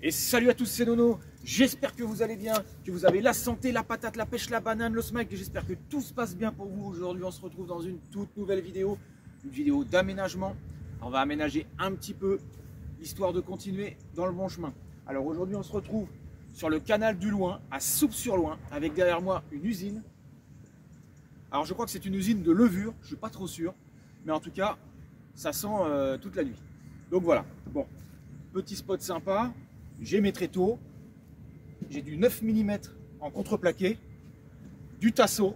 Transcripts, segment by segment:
Et salut à tous, c'est Nono. J'espère que vous allez bien, que vous avez la santé, la patate, la pêche, la banane, le smack. Et j'espère que tout se passe bien pour vous. Aujourd'hui, on se retrouve dans une toute nouvelle vidéo, une vidéo d'aménagement. On va aménager un petit peu, histoire de continuer dans le bon chemin. Alors aujourd'hui, on se retrouve sur le canal du Loing, à Souppes-sur-Loing, avec derrière moi une usine. Alors je crois que c'est une usine de levure, je ne suis pas trop sûr. Mais en tout cas, ça sent toute la nuit. Donc voilà, bon, petit spot sympa. J'ai mes tréteaux, j'ai du 9 mm en contreplaqué, du tasso,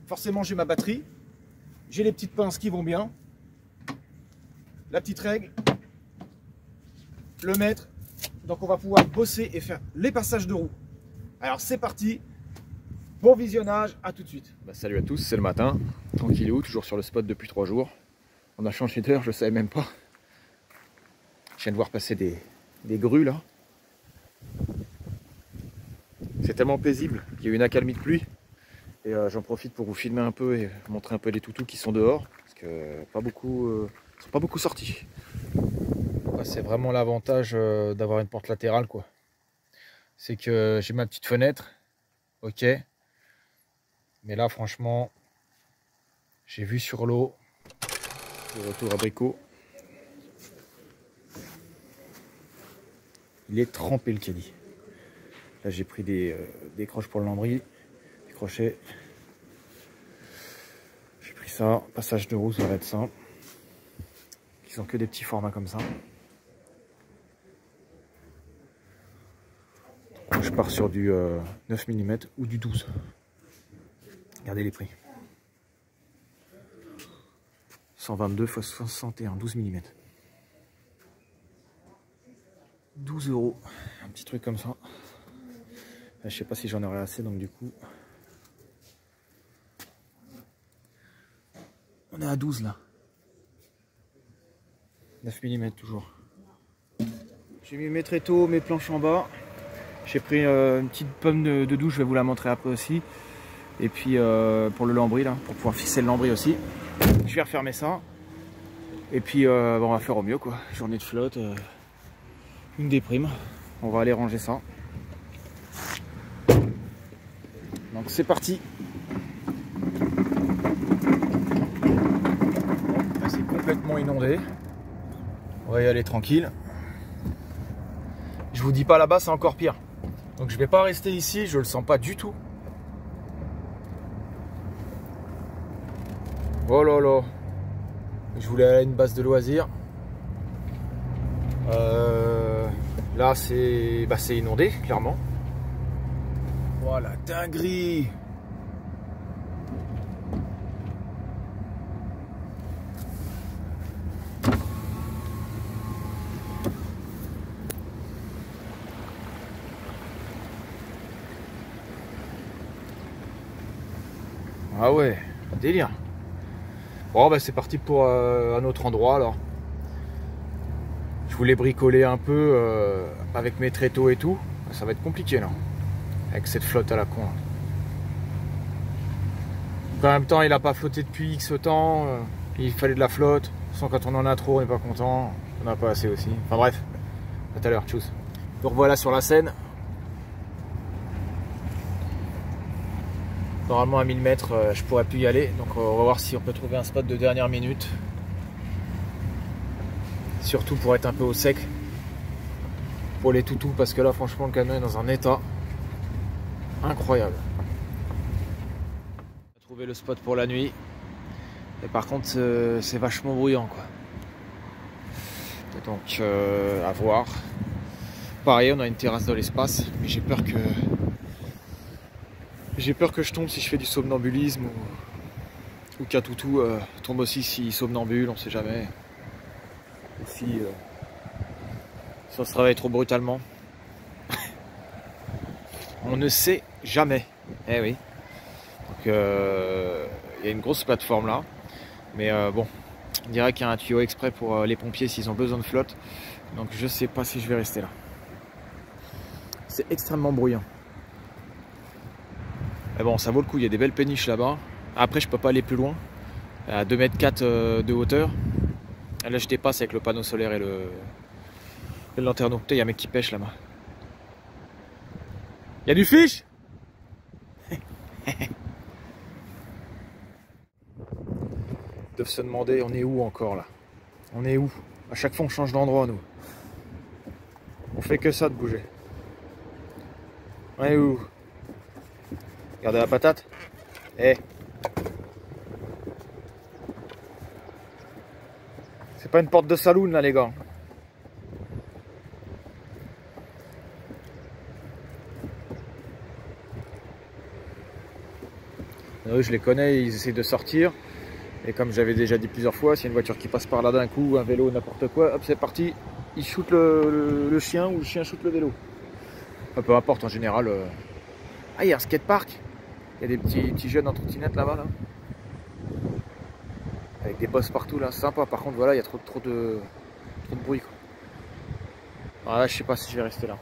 forcément j'ai ma batterie, j'ai les petites pinces qui vont bien, la petite règle, le mètre, donc on va pouvoir bosser et faire les passages de roue. Alors c'est parti, bon visionnage, à tout de suite. Salut à tous, c'est le matin, tranquillou, toujours sur le spot depuis 3 jours. On a changé d'heure, je ne savais même pas. Je viens de voir passer des grues là. C'est tellement paisible qu'il y a eu une accalmie de pluie. Et j'en profite pour vous filmer un peu et vous montrer un peu les toutous qui sont dehors. Parce que pas beaucoup, ils sont pas beaucoup sortis. C'est vraiment l'avantage d'avoir une porte latérale, quoi. C'est que j'ai ma petite fenêtre. Ok. Mais là franchement, j'ai vu sur l'eau. Le retour abricot. Il est trempé le caddie. Là j'ai pris des croches pour le lambris, des crochets. J'ai pris ça, passage de roue, ça va être ça. Ils sont que des petits formats comme ça. Je pars sur du 9 mm ou du 12. Regardez les prix. 122 x 61, 12 mm. 12 €, un petit truc comme ça. Là, je sais pas si j'en aurai assez, donc du coup on est à 12 là. 9 mm toujours. J'ai mis mes tréteaux, mes planches en bas. J'ai pris une petite pomme de douche, je vais vous la montrer après aussi. Et puis pour le lambris là, pour pouvoir fixer le lambris aussi. Je vais refermer ça. Et puis bon, on va faire au mieux quoi. Journée de flotte. Une déprime, on va aller ranger ça. Donc c'est parti. Là, c'est complètement inondé. On va y aller tranquille. Je vous dis pas, là-bas c'est encore pire. Donc je vais pas rester ici, je le sens pas du tout. Oh là là. Je voulais aller à une base de loisirs. Là c'est inondé clairement. Voilà, dinguerie. Ah ouais, délire. Bon bah c'est parti pour un autre endroit alors. Je voulais bricoler un peu avec mes tréteaux et tout. Ça va être compliqué là. Avec cette flotte à la con. En même temps, il n'a pas flotté depuis X temps. Il fallait de la flotte. Sans quand on en a trop, on n'est pas content. On n'a pas assez aussi. Enfin bref. À tout à l'heure, tchuss. Donc voilà sur la Seine. Normalement à 1000 mètres, je pourrais plus y aller. Donc on va voir si on peut trouver un spot de dernière minute. Surtout pour être un peu au sec pour les toutous, parce que là franchement le camion est dans un état incroyable. On a trouvé le spot pour la nuit et par contre c'est vachement bruyant quoi. Et donc à voir. Pareil, on a une terrasse dans l'espace, mais j'ai peur que je tombe si je fais du somnambulisme ou qu'un toutou tombe aussi s'il somnambule, on sait jamais. Si on se réveille trop brutalement. On ne sait jamais. Eh oui. Donc il y a une grosse plateforme là. Mais bon, on dirait qu'il y a un tuyau exprès pour les pompiers s'ils ont besoin de flotte. Donc je sais pas si je vais rester là. C'est extrêmement bruyant. Mais bon, ça vaut le coup, il y a des belles péniches là-bas. Après je peux pas aller plus loin. À 2,4 m de hauteur. Là je dépasse avec le panneau solaire et Le lanterneau. Putain, il y a un mec qui pêche là-bas. Il y a du fish. Ils doivent se demander, on est où encore là? On est où? À chaque fois on change d'endroit nous. On fait que ça de bouger. On est où? Regardez la patate. Eh. C'est pas une porte de saloon là les gars. Eux je les connais, ils essaient de sortir. Et comme j'avais déjà dit plusieurs fois, s'il y a une voiture qui passe par là d'un coup, un vélo, n'importe quoi, hop c'est parti. Ils shootent le chien ou le chien shoot le vélo. Enfin, peu importe en général. Ah il y a un skatepark. Il y a des petits jeunes en trottinette là-bas là. Avec des bosses partout là, c'est sympa. Par contre voilà, il y a trop de bruit quoi. Alors là je sais pas si je vais rester là.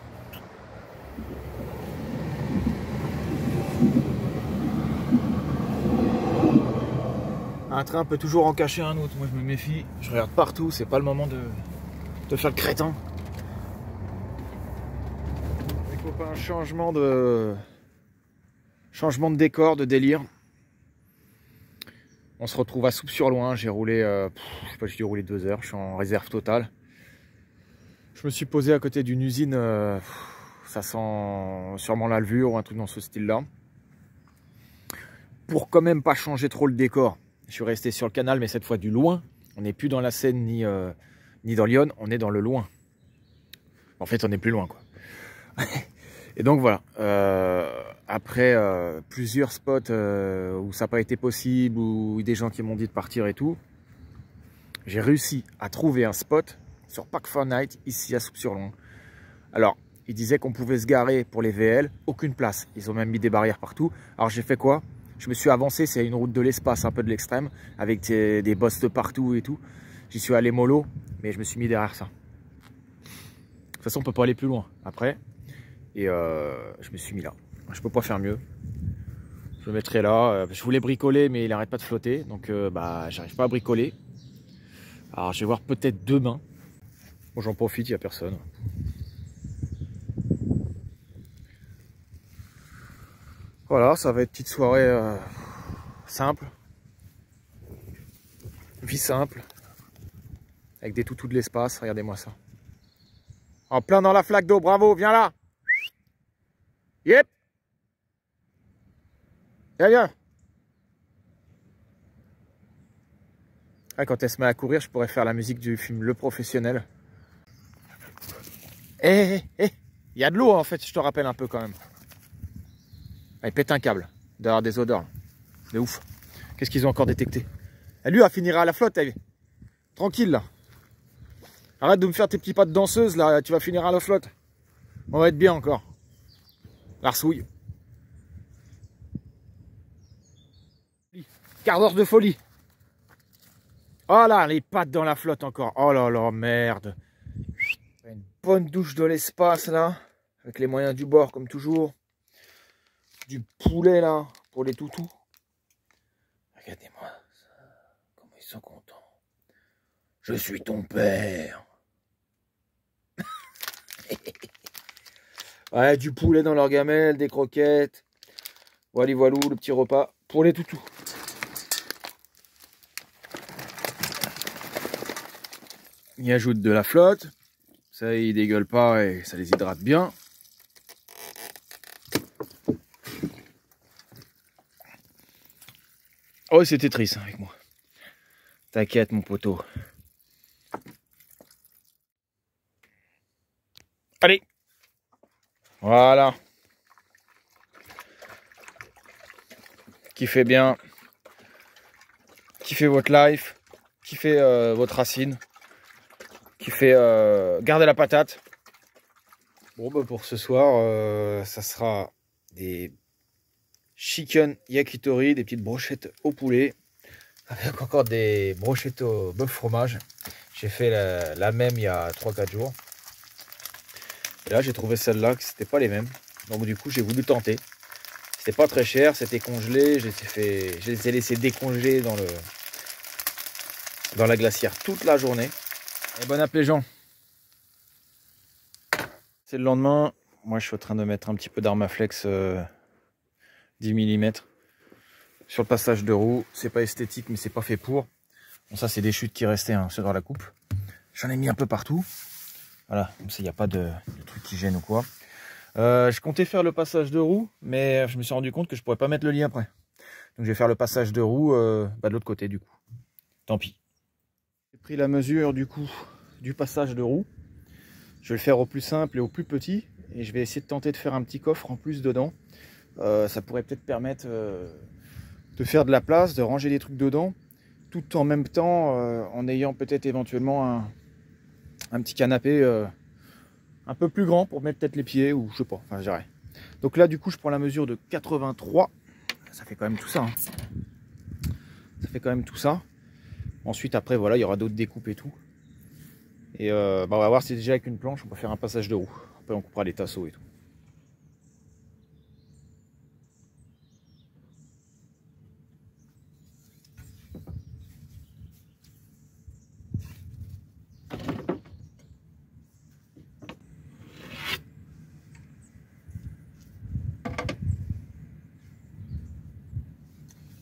Un train peut toujours en cacher un autre, moi je me méfie, je regarde partout, c'est pas le moment de faire le crétin. Il faut pas un changement de décor, de délire. On se retrouve à Soupe-sur-Loing, j'ai roulé, je sais pas, j'ai dû rouler 2 heures, je suis en réserve totale. Je me suis posé à côté d'une usine, ça sent sûrement la levure ou un truc dans ce style-là. Pour quand même pas changer trop le décor, je suis resté sur le canal, mais cette fois du loin. On n'est plus dans la Seine ni dans Lyon, on est dans le loin. En fait, on est plus loin, quoi. Et donc voilà, après plusieurs spots où ça n'a pas été possible, ou des gens qui m'ont dit de partir et tout, j'ai réussi à trouver un spot sur Park Fortnite, ici à Soupe-sur-Loing. Alors, ils disaient qu'on pouvait se garer pour les VL, aucune place. Ils ont même mis des barrières partout. Alors j'ai fait quoi? Je me suis avancé, c'est une route de l'espace, un peu de l'extrême, avec des bosses de partout et tout. J'y suis allé mollo, mais je me suis mis derrière ça. De toute façon, on peut pas aller plus loin après. Et je me suis mis là. Je peux pas faire mieux. Je me mettrai là. Je voulais bricoler, mais il n'arrête pas de flotter. Donc, bah, j'arrive pas à bricoler. Alors, je vais voir peut-être demain. Bon, j'en profite, il n'y a personne. Voilà, ça va être une petite soirée simple. Vie simple. Avec des toutous de l'espace, regardez-moi ça. En plein dans la flaque d'eau, bravo, viens là. Yep. Viens, viens. Ah, quand elle se met à courir, je pourrais faire la musique du film Le Professionnel. Eh, il y a de l'eau en fait, je te rappelle un peu quand même. Elle pète un câble, d'avoir des odeurs. De ouf. Qu'est-ce qu'ils ont encore détecté? Et lui, elle finira à la flotte, elle. Tranquille là. Arrête de me faire tes petits pas de danseuse là, tu vas finir à la flotte. On va être bien encore. L'arsouille. Quart d'heure de folie. Oh là, les pattes dans la flotte encore. Oh là là, merde. Une bonne douche de l'espace là. Avec les moyens du bord comme toujours. Du poulet là, pour les toutous. Regardez-moi ça. Comment ils sont contents. Je suis ton père. Ouais, du poulet dans leur gamelle, des croquettes. Voilà, voilou, le petit repas pour les toutous. Ils ajoutent de la flotte. Ça, ils dégueulent pas et ça les hydrate bien. Oh, c'était triste avec moi. T'inquiète, mon poteau. Allez. Voilà. Kiffez bien. Kiffez votre life. Kiffez votre racine. Kiffez... gardez la patate. Bon, bah pour ce soir, ça sera des chicken yakitori, des petites brochettes au poulet, avec encore des brochettes au bœuf fromage. J'ai fait la même il y a 3-4 jours. Et là, j'ai trouvé celle-là, que c'était pas les mêmes. Donc du coup, j'ai voulu tenter. C'était pas très cher, c'était congelé. Je les ai laissés décongeler dans la glacière toute la journée. Et bon app les gens. C'est le lendemain, moi je suis en train de mettre un petit peu d'Armaflex 10 mm sur le passage de roue. C'est pas esthétique mais c'est pas fait pour. Bon, ça c'est des chutes qui restaient hein, dans la coupe. J'en ai mis un peu partout. Voilà, comme ça il n'y a pas de trucs qui gênent ou quoi. Je comptais faire le passage de roue, mais je me suis rendu compte que je pourrais pas mettre le lit après. Donc je vais faire le passage de roue de l'autre côté du coup. Tant pis. J'ai pris la mesure du coup du passage de roue. Je vais le faire au plus simple et au plus petit. Et je vais essayer de tenter de faire un petit coffre en plus dedans. Ça pourrait peut-être permettre de faire de la place, de ranger des trucs dedans. Tout en même temps en ayant peut-être éventuellement un petit canapé un peu plus grand pour mettre peut-être les pieds ou je sais pas, enfin je dirais. Donc là du coup je prends la mesure de 83. Ça fait quand même tout ça. Hein. Ça fait quand même tout ça. Ensuite après voilà il y aura d'autres découpes et tout. Et on va voir si déjà avec une planche on peut faire un passage de roue. Après on coupera les tasseaux et tout.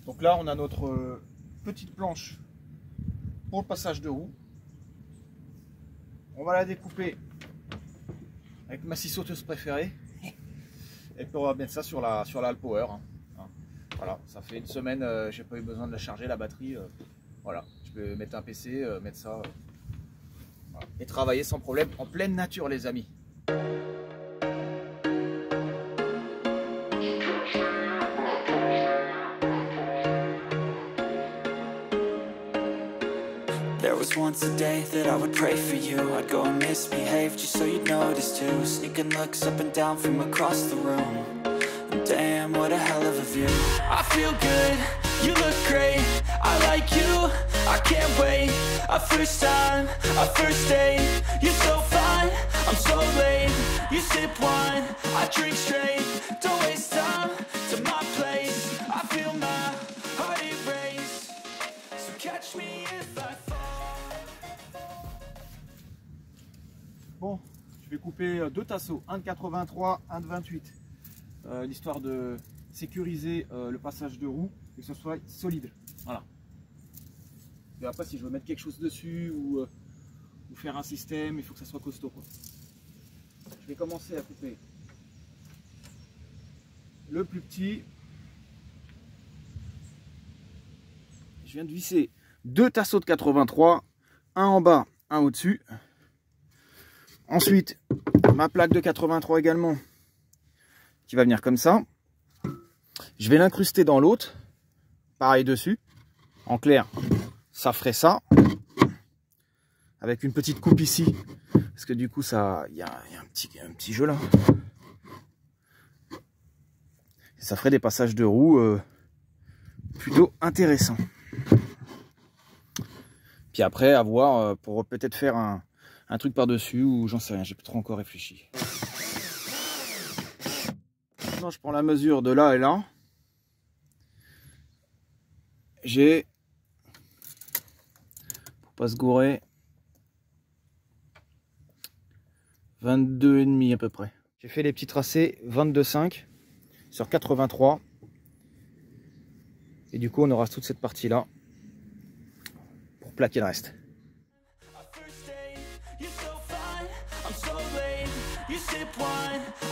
Donc là on a notre petite planche pour le passage de roue. On va la découper avec ma scie sauteuse préférée. Et puis on va mettre ça sur la Alpower. Voilà, ça fait une semaine, j'ai pas eu besoin de la charger, la batterie. Voilà, je peux mettre un PC, mettre ça. Voilà. Et travailler sans problème en pleine nature les amis. There was once a day that I would pray for you. I'd go and misbehave just so you'd notice too. Sneaking looks up and down from across the room. And damn, what a hell of a view. I feel good, you look great. I like you, I can't wait. A first time, a first date. You're so fine, I'm so late. You sip wine, I drink straight. Don't waste time to my place. I feel my heart erase. So catch me if I fall. Bon, je vais couper deux tasseaux, un de 83, un de 28, l'histoire de sécuriser le passage de roue et que ce soit solide. Voilà. Et après, si je veux mettre quelque chose dessus ou faire un système, il faut que ça soit costaud, quoi. Je vais commencer à couper le plus petit. Je viens de visser deux tasseaux de 83, un en bas, un au-dessus. Ensuite, ma plaque de 83 également, qui va venir comme ça. Je vais l'incruster dans l'autre, pareil dessus. En clair, ça ferait ça. Avec une petite coupe ici, parce que du coup, il y a un petit jeu là. Et ça ferait des passages de roue plutôt intéressants. Puis après, à voir pour peut-être faire un truc par-dessus ou j'en sais rien, j'ai plus trop encore réfléchi. Maintenant, je prends la mesure de là et là. J'ai, pour pas se gourer, 22,5 à peu près. J'ai fait les petits tracés 22,5 sur 83. Et du coup, on aura toute cette partie-là pour plaquer le reste.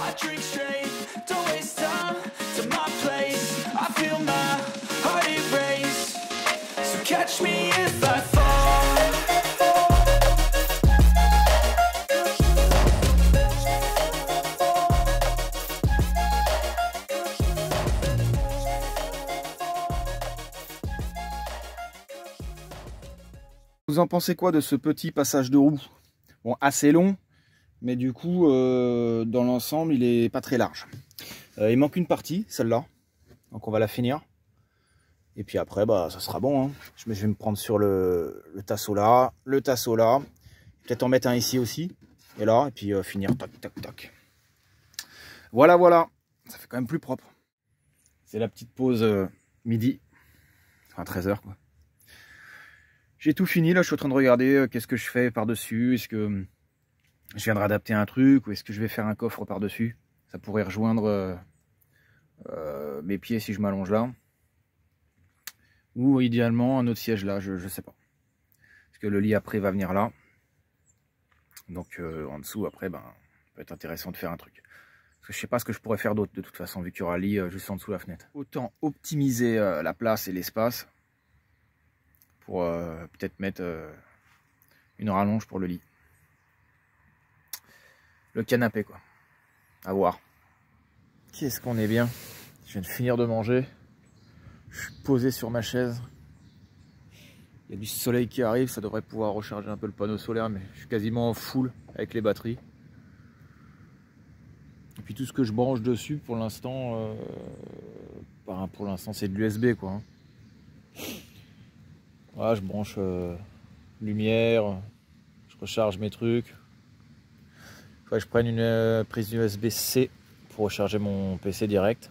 I drink straight, don't waste time to my place. I feel my heart erase. So catch me if I fall. Vous en pensez quoi de ce petit passage de roue? Bon, assez long. Mais du coup, dans l'ensemble, il est pas très large. Il manque une partie, celle-là. Donc on va la finir. Et puis après, bah, ça sera bon. Hein. Je vais me prendre sur le tasseau là, le tasseau là. Peut-être en mettre un ici aussi. Et là, et puis finir. Tac, tac, tac. Voilà, voilà. Ça fait quand même plus propre. C'est la petite pause midi. Enfin 13 h quoi. J'ai tout fini. Là, je suis en train de regarder qu'est-ce que je fais par-dessus. Est-ce que je viens de réadapter un truc, ou est-ce que je vais faire un coffre par-dessus? Ça pourrait rejoindre mes pieds si je m'allonge là. Ou idéalement un autre siège là, je sais pas. Parce que le lit après va venir là. Donc en dessous après, ben, ça peut être intéressant de faire un truc. Parce que je sais pas ce que je pourrais faire d'autre de toute façon, vu qu'il y aura le lit juste en dessous de la fenêtre. Autant optimiser la place et l'espace pour peut-être mettre une rallonge pour le lit. Le canapé quoi. À voir. Qu'est-ce qu'on est bien. Je viens de finir de manger. Je suis posé sur ma chaise. Il y a du soleil qui arrive, ça devrait pouvoir recharger un peu le panneau solaire, mais je suis quasiment en full avec les batteries. Et puis tout ce que je branche dessus pour l'instant, c'est de l'USB quoi. Voilà, je branche lumière, je recharge mes trucs. Il faudrait que je prenne une prise USB-C pour recharger mon PC direct.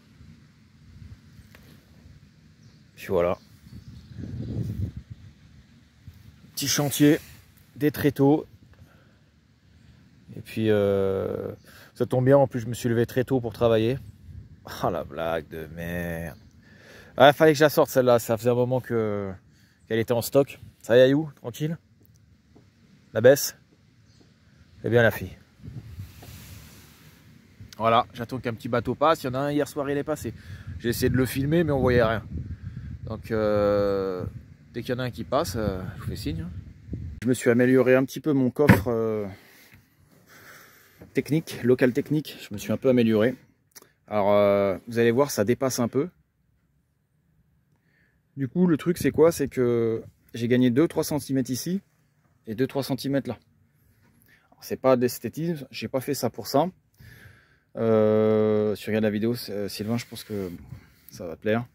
Puis voilà. Petit chantier, des tréteaux. Et puis ça tombe bien, en plus je me suis levé très tôt pour travailler. Ah la blague de merde. Ah, fallait que je la sorte celle-là, ça faisait un moment qu'elle était en stock. Ça y est où? Tranquille? La baisse? C'est bien la fille. Voilà, j'attends qu'un petit bateau passe. Il y en a un hier soir, il est passé. J'ai essayé de le filmer, mais on voyait rien. Donc dès qu'il y en a un qui passe, je vous fais signe. Je me suis amélioré un petit peu mon coffre technique, local technique. Je me suis un peu amélioré. Alors vous allez voir, ça dépasse un peu. Du coup, le truc c'est quoi? C'est que j'ai gagné 2-3 cm ici et 2-3 cm là. C'est pas d'esthétisme, j'ai pas fait ça pour ça. Si tu regardes la vidéo, Sylvain, je pense que ça va te plaire.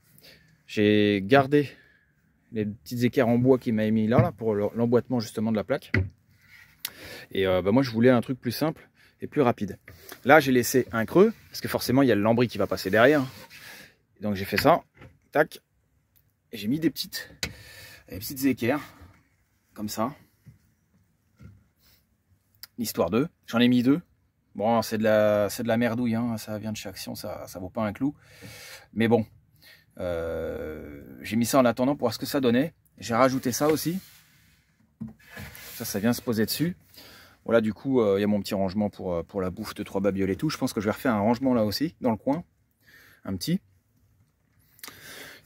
J'ai gardé les petites équerres en bois qu'il m'a mis là pour l'emboîtement justement de la plaque. Et moi je voulais un truc plus simple et plus rapide. Là j'ai laissé un creux parce que forcément il y a le lambris qui va passer derrière. Et donc j'ai fait ça, tac, et j'ai mis des petites équerres comme ça. L'histoire d'eux, j'en ai mis 2. Bon, c'est de la merdouille, hein. Ça vient de chez Action, ça vaut pas un clou. Mais bon, j'ai mis ça en attendant pour voir ce que ça donnait. J'ai rajouté ça aussi. Ça vient se poser dessus. Voilà, du coup, il y a mon petit rangement pour la bouffe de 3 babioles et tout. Je pense que je vais refaire un rangement là aussi, dans le coin. Un petit.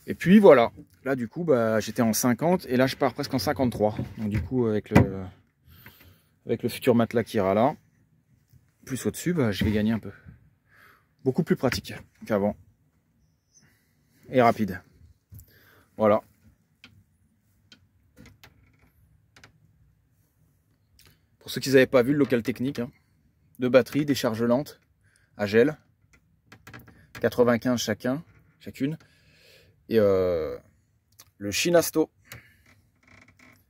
Et puis voilà. Là, du coup, j'étais en 50 et là, je pars presque en 53. Donc du coup, avec le futur matelas qui ira là, plus au-dessus, je vais gagner un peu. Beaucoup plus pratique qu'avant. Et rapide. Voilà. Pour ceux qui n'avaient pas vu le local technique, hein, 2 batteries, des charges lentes à gel, 95 chacune, et le Shinasto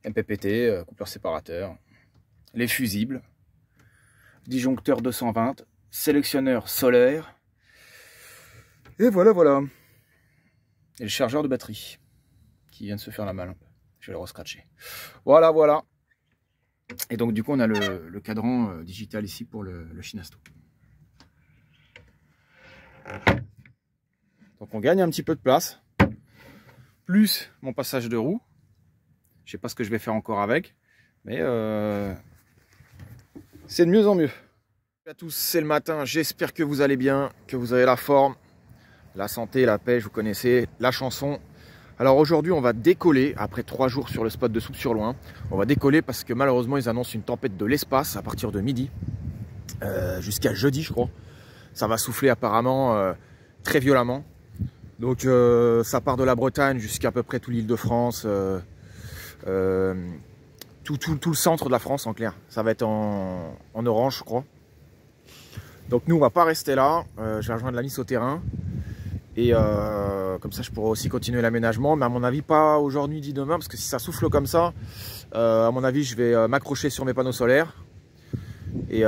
MPPT, coupleur séparateur, les fusibles, disjoncteur 220, sélectionneur solaire, et voilà. Et le chargeur de batterie qui vient de se faire la malle. Je vais le rescratcher. Voilà. Et donc du coup on a le cadran digital ici pour le Shinasto. Donc on gagne un petit peu de place. Plus mon passage de roue. Je sais pas ce que je vais faire encore avec. Mais c'est de mieux en mieux. Salut à tous, c'est le matin. J'espère que vous allez bien, que vous avez la forme. La santé, la pêche, vous connaissez la chanson. Alors aujourd'hui, on va décoller, après 3 jours sur le spot de Soupe-sur-Loing. On va décoller parce que malheureusement, ils annoncent une tempête de l'espace à partir de midi. Jusqu'à jeudi, je crois. Ça va souffler apparemment très violemment. Donc ça part de la Bretagne jusqu'à à peu près toute l'Île-de-France. Tout le centre de la France en clair. Ça va être en orange, je crois. Donc nous, on va pas rester là. Je vais rejoindre la Nice au terrain. Et comme ça je pourrai aussi continuer l'aménagement, mais à mon avis pas aujourd'hui ni demain, parce que si ça souffle comme ça, à mon avis je vais m'accrocher sur mes panneaux solaires. Et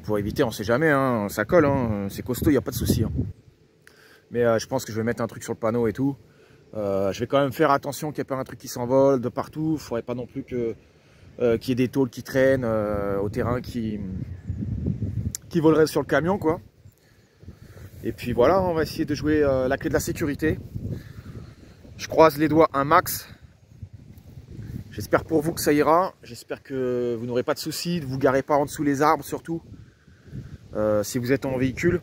pour éviter, on sait jamais, hein, ça colle, hein, c'est costaud, il n'y a pas de souci. Hein. Mais je pense que je vais mettre un truc sur le panneau et tout. Je vais quand même faire attention qu'il n'y ait pas un truc qui s'envole de partout. Il ne faudrait pas non plus que qu'il y ait des tôles qui traînent au terrain qui voleraient sur le camion, quoi. Et puis voilà, on va essayer de jouer la clé de la sécurité. Je croise les doigts un max. J'espère pour vous que ça ira. J'espère que vous n'aurez pas de soucis, ne vous garez pas en dessous les arbres surtout. Si vous êtes en véhicule.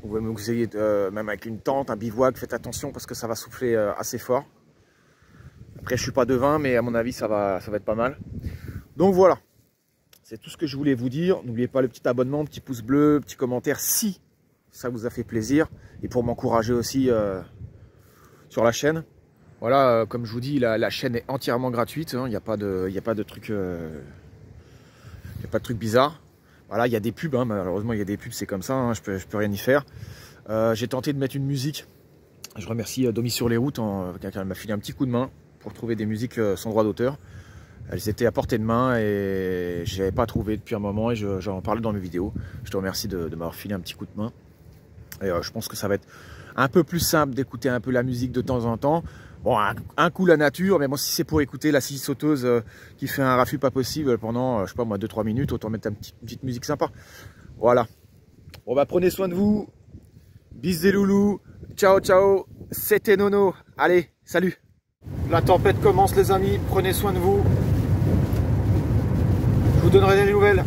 Vous ayez même avec une tente, un bivouac, faites attention parce que ça va souffler assez fort. Après je suis pas devin, mais à mon avis ça va être pas mal. Donc voilà. C'est tout ce que je voulais vous dire. N'oubliez pas le petit abonnement, petit pouce bleu, petit commentaire si ça vous a fait plaisir. Et pour m'encourager aussi sur la chaîne. Voilà, comme je vous dis, la chaîne est entièrement gratuite. Il n'y a pas de trucs bizarres. Voilà, il y a des pubs. Malheureusement, il y a des pubs, c'est comme ça. Je peux rien y faire. J'ai tenté de mettre une musique. Je remercie Domi sur les routes. Elle m'a filé un petit coup de main pour trouver des musiques sans droit d'auteur. Elles étaient à portée de main et je n'avais pas trouvé depuis un moment et j'en parlais dans mes vidéos. Je te remercie de m'avoir filé un petit coup de main. Et je pense que ça va être un peu plus simple d'écouter un peu la musique de temps en temps. Bon, un coup la nature, mais bon, si c'est pour écouter la scie sauteuse qui fait un raffut pas possible pendant, je sais pas moi, 2-3 minutes, autant mettre une petite musique sympa. Voilà. Bon bah prenez soin de vous. Bis des loulous. Ciao, ciao. C'était Nono. Allez, salut. La tempête commence les amis, prenez soin de vous. Je vous donnerai des nouvelles.